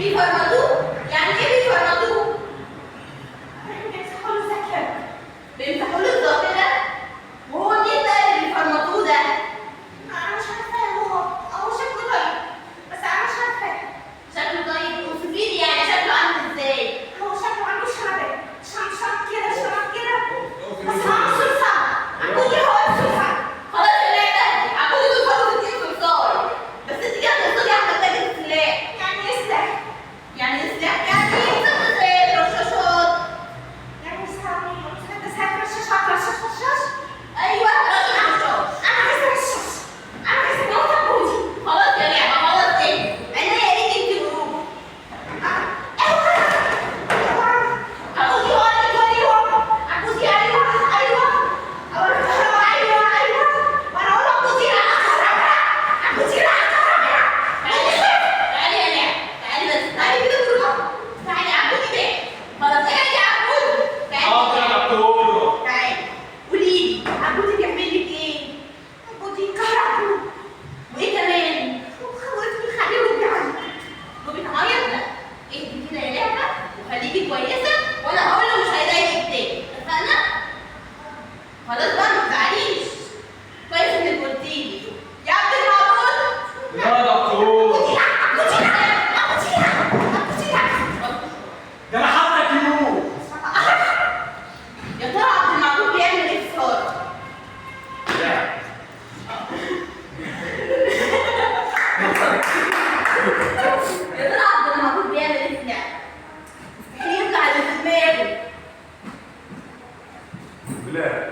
بيفرمطوه؟ يعني ايه بيفرمطوه؟ بيمسحوا له الذاكرة. بيمسحوا له الذاكرة؟ وهو مين بقى اللي بيفرمطوه ده؟ أنا مش عارفة هو شكله طيب، بس أنا مش عارفة. شكله طيب؟ وصفيه لي يعني شكله عامل ازاي؟ هو شكله عنده شنب، شنب كده، شنب كده، بس هو عنده صلصة. عبودي هو الصلصة. خلاص يا لعبة، عبودي دول فوق 60 صلصال، بس انت كده بتوصلي على محتاجة سلاح. يعني ايه سلاح؟ يعني ايه سلاح؟ يعني ايه صفر زي الرشاشات. يعني مسدسات رشاشات، رشاش. ايوه رشاش. انا عايزة رشاش. انا عايزة اموت عبودي. خلاص يا لعبة، خلاص ايه؟ عينيا ليك انت القلوب. عبودي هو اللي هو عبودي. ايوه اول كهرباء. ايوه وانا اقول عبودي لا كهرباء. عبودي لا كهرباء. تعالي يا لعبة، تعالي بس، تعالي كده بالراحة. تعالي عبودي ده. خلاص تعالي يا عبودي. حاضر يا دكتور. تعالي قولي لي عبودي بيعمل لك ايه؟ عبودي كهرباء. وايه كمان؟ وخوفني خليه وبيعيط. وبيتعيط؟ لا اهدي كده يا لعبة وخليكي كويسة، وانا هقول له مش هيضايقك تاني، اتفقنا؟ خلاص بقى ما تزعليش. كويس انك قلتيلي. يا عبد المعبود. يا دكتور. عبودي لا. ده انا حاطك يوم. يا ترى عبد المعبود بيعمل ايه في سارة؟ لا. يا ترى عبد المعبود بيعمل ايه في اللعبة؟ مستحيل يطلع اللي في دماغه. لا.